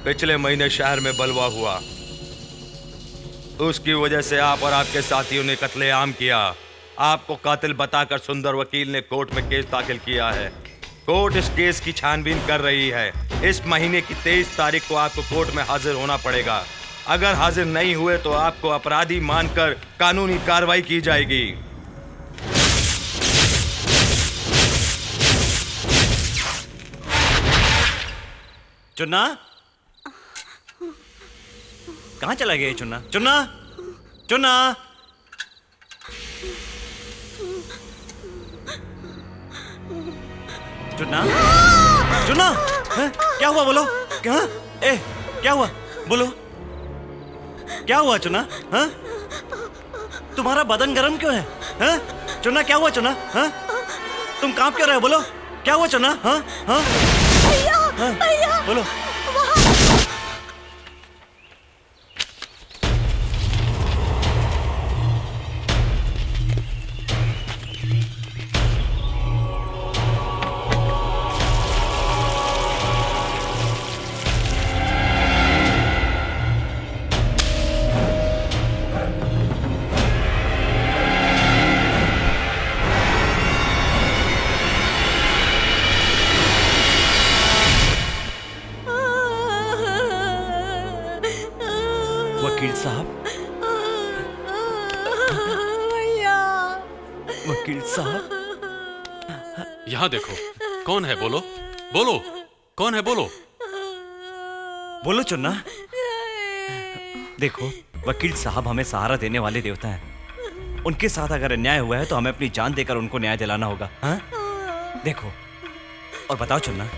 पिछले महीने शहर में बलवा हुआ, उसकी वजह से आप और आपके साथियों ने कत्लेआम किया। आपको कातिल बताकर सुंदर वकील ने कोर्ट में केस दाखिल किया है। कोर्ट इस केस की छानबीन कर रही है। इस महीने की 23 तारीख को आपको कोर्ट में हाजिर होना पड़ेगा। अगर हाजिर नहीं हुए तो आपको अपराधी मानकर कानूनी कार्रवाई की जाएगी। चुन्ना, कहाँ चला गया चुन्ना? चुन्ना, चुन्ना, चुन्ना, चुन्ना, क्या हुआ बोलो? क्या हुआ बोलो? क्या हुआ चुन्ना? हाँ? तुम्हारा बदन गर्म क्यों है? हाँ? चुन्ना क्या हुआ चुन्ना? हाँ? तुम कांप क्यों रहे हो? बोलो क्या हुआ चुन्ना? हाँ? हाँ? भैया, भैया, बोलो। वकील साहब, वकील साहब, यहाँ देखो, कौन है? बोलो बोलो, कौन है? बोलो बोलो चुन्ना। देखो वकील साहब हमें सहारा देने वाले देवता हैं। उनके साथ अगर अन्याय हुआ है तो हमें अपनी जान देकर उनको न्याय दिलाना होगा। हाँ? देखो और बताओ चुन्ना।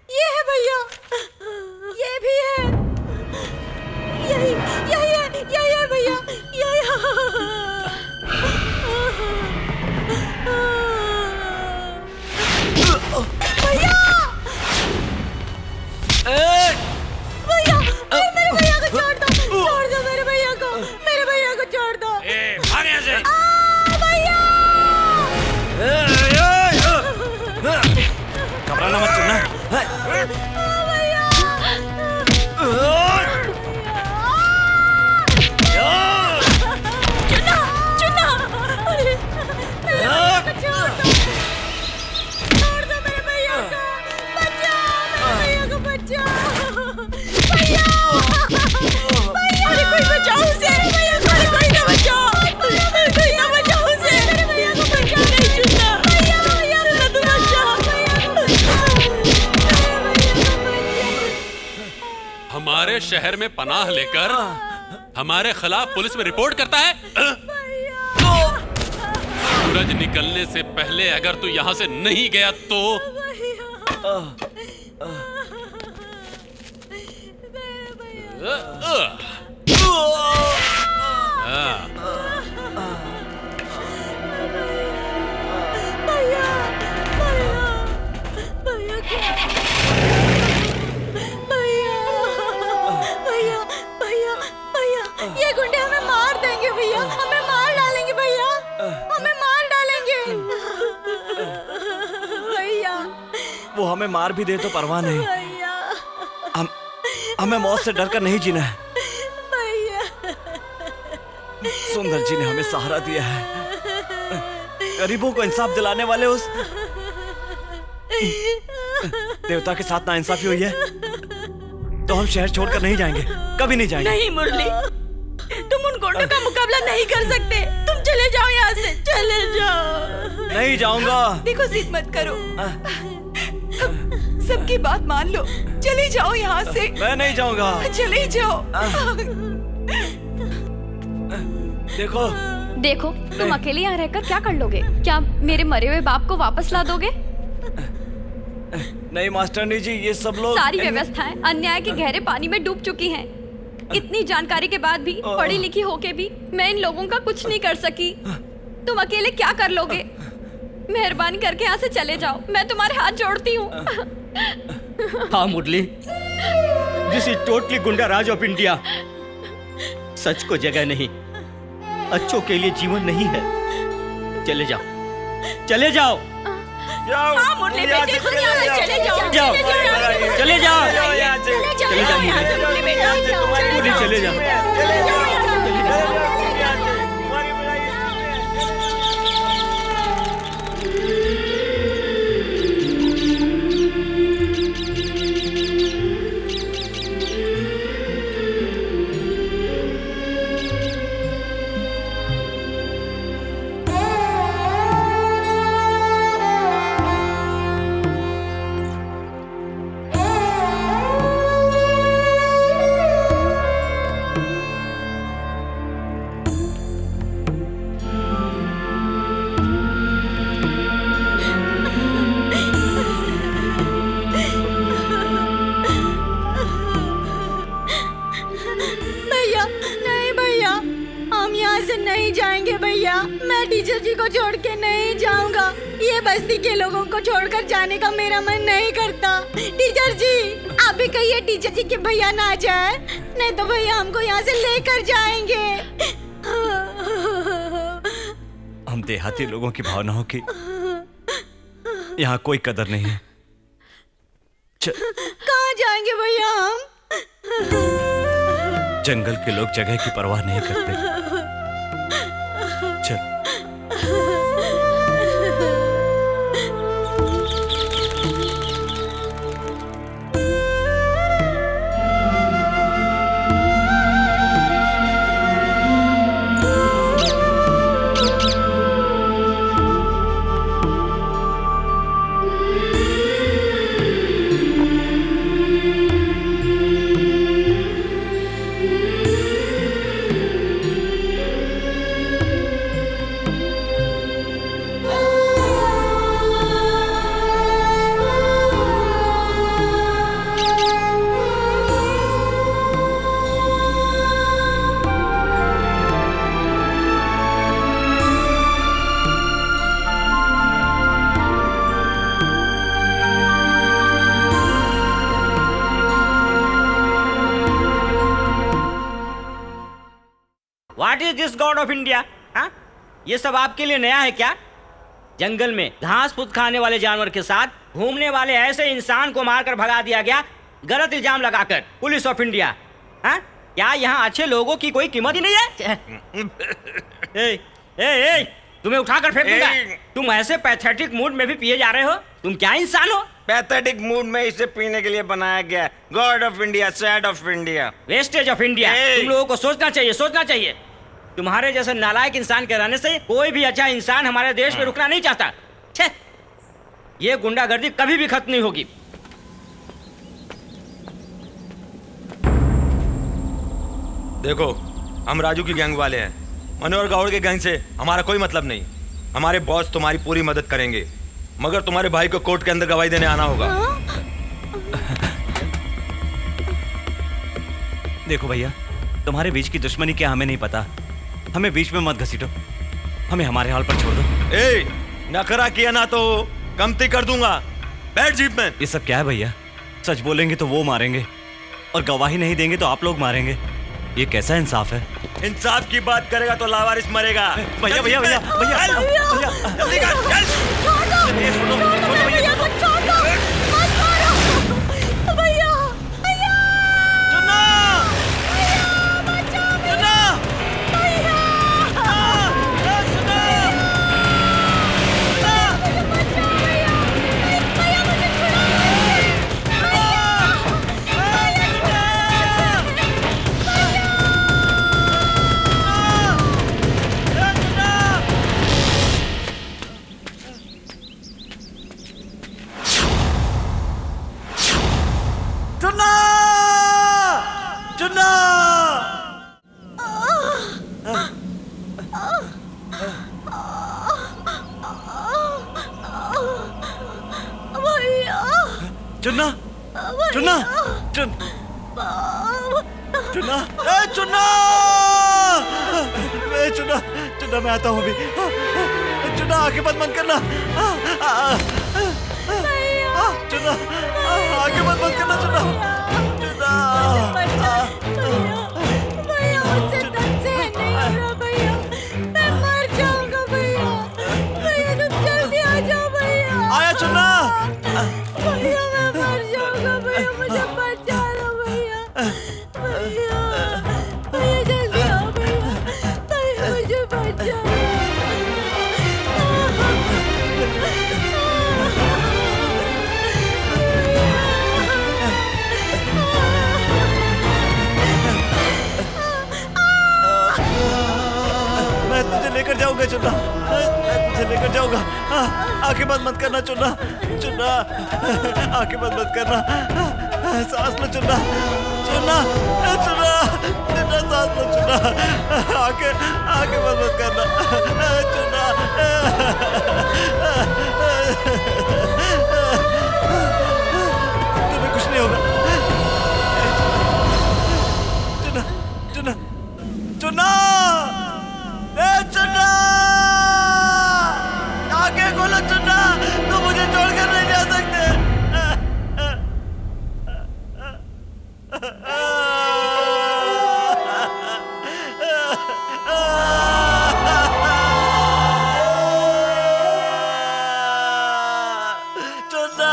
ये है भैया, ये भी है, यही है भैया, भैया, मेरे भैया को छोड़ दो, मेरे भैया को छोड़ दो। भाग यहाँ से। घबराना मत चुन्ना। हमारे शहर में पनाह लेकर हमारे खिलाफ पुलिस में रिपोर्ट करता है। सूरज निकलने से पहले अगर तू यहाँ से नहीं गया तो ये गुंडे हमें मार देंगे भैया, हमें मार डालेंगे भैया, हमें मार डालेंगे भैया। वो हमें मार भी दे तो परवाह नहीं, हमें मौत से डरकर नहीं जीना है। सुंदर जी ने हमें सहारा दिया है। गरीबों को इंसाफ दिलाने वाले उस देवता के साथ नाइंसाफी हुई है तो हम शहर छोड़कर नहीं जाएंगे, कभी नहीं जाएंगे। नहीं मुरली, तुम उन गुंडों का मुकाबला नहीं कर सकते। तुम चले जाओ यहाँ से, चले जाओ। नहीं जाऊंगा। देखो जिद मत करो, सबकी बात मान लो, चले जाओ यहाँ से। मैं नहीं जाऊंगा। चले जाओ। देखो देखो, तुम अकेले यहाँ रहकर क्या कर लोगे? क्या मेरे मरे हुए बाप को वापस ला दोगे? नहीं मास्टरनी जी, ये सब लोग सारी व्यवस्थाएं अन्याय के गहरे पानी में डूब चुकी हैं। इतनी जानकारी के बाद भी, पढ़ी लिखी होके भी मैं इन लोगों का कुछ नहीं कर सकी। तुम अकेले क्या कर लोगे? मेहरबानी करके यहाँ से चले जाओ, मैं तुम्हारे हाथ जोड़ती हूँ। हाँ मुरली, दिस इज टोटली गुंडा राज ऑफ इंडिया। सच को जगह नहीं, अच्छों के लिए जीवन नहीं है। चले जाओ, चले जाओ। जाओ। हाँ मुरली बेटे, तुम यहाँ से चले जाओ। जाओ। चले जाओ। यहाँ से चले जाओ मुरली बेटा, मुरली चले जाओ। भैया नहीं भैया, हम यहाँ से नहीं जाएंगे भैया। मैं टीचर जी को छोड़ के नहीं जाऊंगा। ये बस्ती के लोगों को छोड़कर जाने का मेरा मन नहीं करता। टीचर जी आप भी कहिए टीचर जी कि भैया ना जाए, नहीं तो भैया हमको यहाँ से लेकर जाएंगे। हम देहाती लोगों की भावनाओं की यहाँ कोई कदर नहीं है। कहाँ जाएंगे भैया हम? जंगल के लोग जगह की परवाह नहीं करते। चल। What is this God of India? हाँ, ये सब आपके लिए नया है क्या? जंगल में घास फूस खाने वाले जानवर के साथ घूमने वाले ऐसे इंसान को मारकर भगा दिया गया, गलत इल्जाम लगाकर। पुलिस ऑफ इंडिया, हाँ? क्या यहाँ अच्छे लोगों की कोई कीमत ही नहीं है? ए, ए, ए, तुम्हें उठाकर फेंक दूंगा। तुम ऐसे पैथेटिक मूड में भी पिए जा रहे हो? तुम क्या इंसान हो? पैथेटिक मूड में इसे पीने के लिए बनाया गया। God of India, sad of India, wastage of India. तुम लोगों को सोचना चाहिए, सोचना चाहिए। तुम्हारे जैसे नालायक इंसान के रहने से कोई भी अच्छा इंसान हमारे देश में रुकना नहीं चाहता। छे, ये गुंडागर्दी कभी भी खत्म नहीं होगी। देखो हम राजू की गैंग वाले हैं। मनोहर गौड़ के गैंग से हमारा कोई मतलब नहीं। हमारे बॉस तुम्हारी पूरी मदद करेंगे, मगर तुम्हारे भाई को कोर्ट के अंदर गवाही देने आना होगा। देखो भैया, तुम्हारे बीच की दुश्मनी क्या हमें नहीं पता। हमें बीच में मत घसीटो, हमें हमारे हाल पर छोड़ दो। ए, नखरा किया ना तो कमती कर दूंगा। बैठ जीप में। ये सब क्या है भैया? सच बोलेंगे तो वो मारेंगे और गवाही नहीं देंगे तो आप लोग मारेंगे। ये कैसा इंसाफ है? इंसाफ की बात करेगा तो लावारिस मरेगा। भैया भैया भैया भैया जल्दी कर, चल। चुन्ना, चुन्ना, चुन्ना, चुन्ना, चुन्ना, चुन्ना, मैं आता हूँ अभी। चुन्ना, आंखें बंद करना। चुन्ना, आंखें बंद करना। चुन्ना, चुन्ना, भैया मुझसे दम से नहीं हो रहा भैया, मैं मर जाऊंगा भैया। भैया तुम जल्दी आ जाओ भैया। आया चुन्ना। भैया मैं मर जाऊंगा भैया, मुझे बचा लो भैया। भैया भैया जल्दी आओ भैया, भैया मुझे बचा लो। मैं तुझे लेकर जाऊंगा चुन्ना, मैं तुझे लेकर जाऊंगा। आंखें बंद मत करना चुन्ना, चुन्ना आंखें बंद मत करना, सांस लो चुन्ना, चुन्ना चुन्ना चुन्ना सांस लो चुन्ना, आंखें बंद मत करना चुन्ना। तुम्हें कुछ नहीं होगा चुन्ना, चुन्ना चुन्ना, चुन्ना आगे खोलो चुन्ना, तुम मुझे छोड़कर नहीं जा सकते। चुन्ना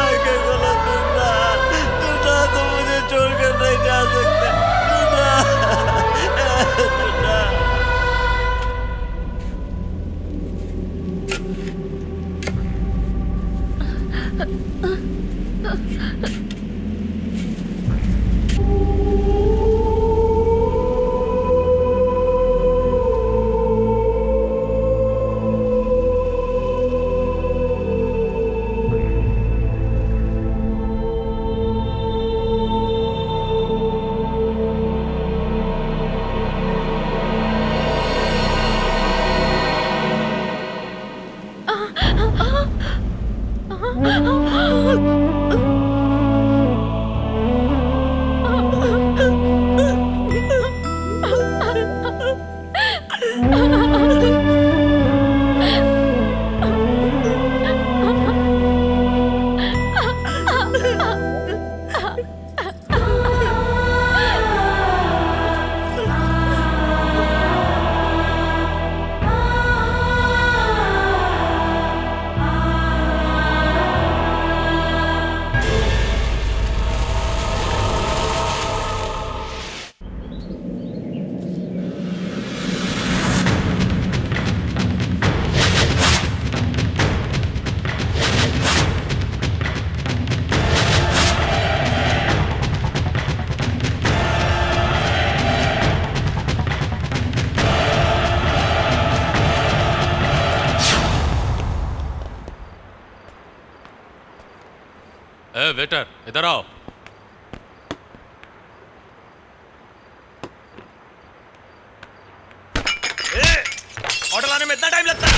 आगे खोलो चुन्ना, चुन्ना तुम मुझे छोड़कर नहीं जा सकते चुन्ना, चुन्ना। वेटर इधर आओ। ऑर्डर लाने में इतना टाइम लगता है?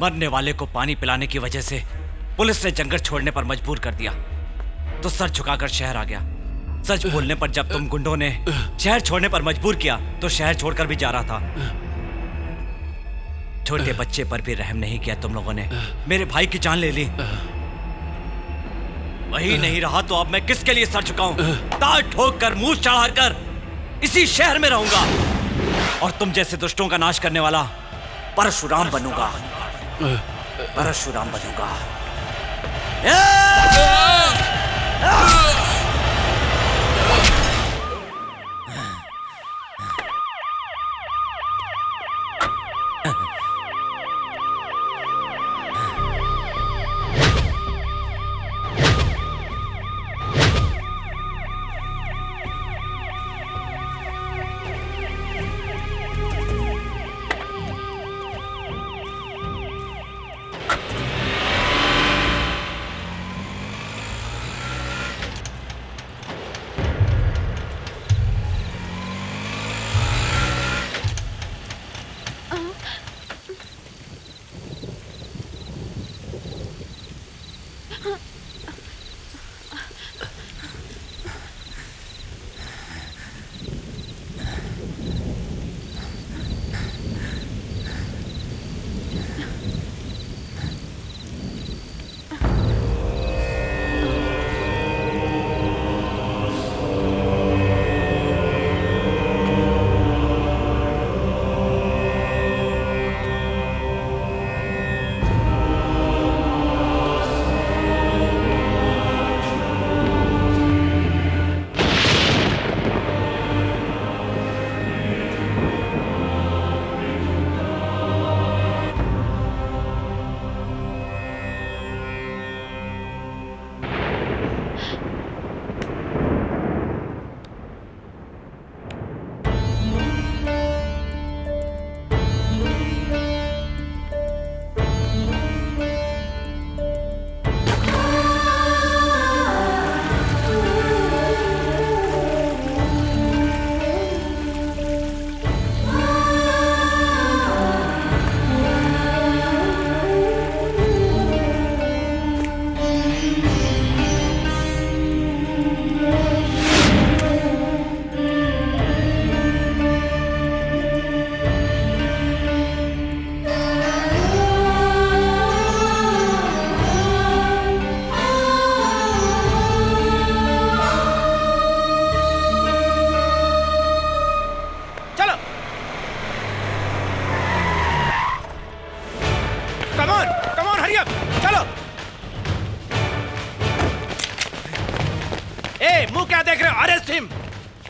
मरने वाले को पानी पिलाने की वजह से पुलिस ने जंगल छोड़ने पर मजबूर कर दिया, तो सर झुकाकर शहर आ गया। सच बोलने पर जब तुम गुंडों ने शहर छोड़ने पर मजबूर किया तो शहर छोड़कर भी जा रहा था। छोटे बच्चे पर भी रहम नहीं किया तुम लोगों ने, मेरे भाई की जान ले ली। वही नहीं रहा तो अब मैं किसके लिए सर झुकाऊं? ताल ठोक कर मुंह चढ़ाकर इसी शहर में रहूंगा और तुम जैसे दुष्टों का नाश करने वाला परशुराम बनूंगा, परशुराम बनूंगा।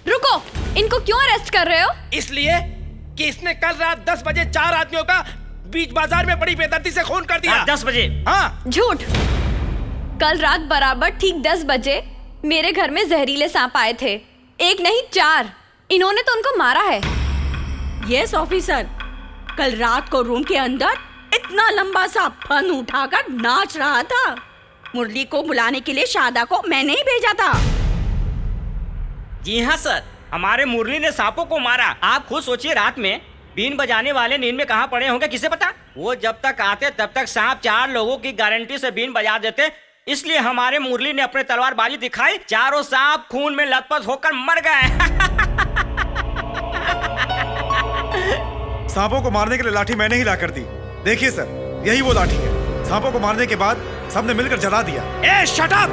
रुको, इनको क्यों अरेस्ट कर रहे हो? इसलिए कि इसने कल रात 10 बजे 4 आदमियों का बीच बाजार में बड़ी बेदर्दी से खून कर दिया। 10 बजे? हाँ। झूठ। कल रात बराबर ठीक 10 बजे मेरे घर में जहरीले सांप आए थे। एक नहीं 4। इन्होंने तो उनको मारा है। यस ऑफिसर, कल रात को रूम के अंदर इतना लंबा सा फन उठाकर नाच रहा था। मुरली को बुलाने के लिए शादा को मैंने ही भेजा था। जी हाँ सर, हमारे मुरली ने सांपों को मारा। आप खुद सोचिए, रात में बीन बजाने वाले नींद में कहाँ पड़े होंगे किसे पता। वो जब तक आते तब तक सांप 4 लोगों की गारंटी से बीन बजा देते। इसलिए हमारे मुरली ने अपने तलवारबाजी दिखाई, चारों सांप खून में लथपथ होकर मर गए। सांपों को मारने के लिए लाठी मैंने ही ला कर दी। देखिए सर, यही वो लाठी है। सांपों को मारने के बाद सबने मिलकर जला दिया। ए शट अप!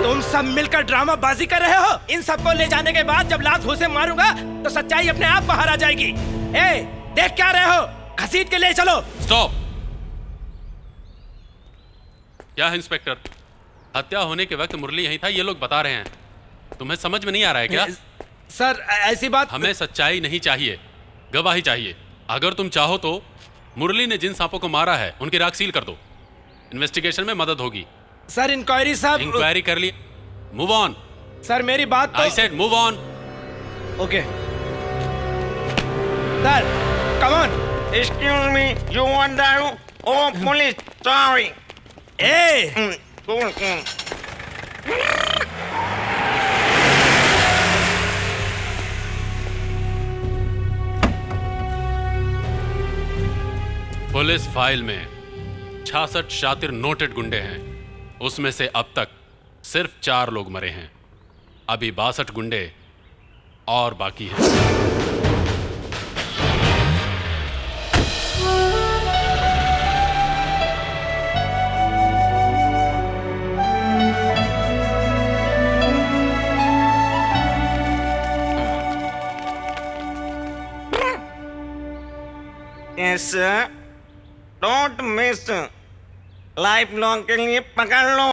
तुम सब मिलकर ड्रामा बाजी कर रहे हो। इन सबको ले जाने के बाद जब लाश से मारूंगा तो सच्चाई अपने आप बाहर आ जाएगी। ए, देख क्या रहे हो? घसीट के ले चलो। स्टॉप! क्या है इंस्पेक्टर, हत्या होने के वक्त मुरली यहीं था, ये लोग बता रहे हैं। तुम्हें समझ में नहीं आ रहा है क्या? सर ऐसी बात। हमें सच्चाई नहीं चाहिए, गवाही चाहिए। अगर तुम चाहो तो मुरली ने जिन सांपों को मारा है उनकी राख सील कर दो। इन्वेस्टिगेशन में मदद होगी। सर इंक्वायरी साहब। इंक्वायरी कर ली, मूव ऑन। सर मेरी बात तो। I said move on. Okay sir, come on. Excuse me, you want that? Oh, police, sorry. A Cool. Police file में 66 शातिर नोटेड गुंडे हैं। उसमें से अब तक सिर्फ 4 लोग मरे हैं। अभी 62 गुंडे और बाकी हैं। Yes, sir. Don't miss. Life long के लिए पकड़ लो।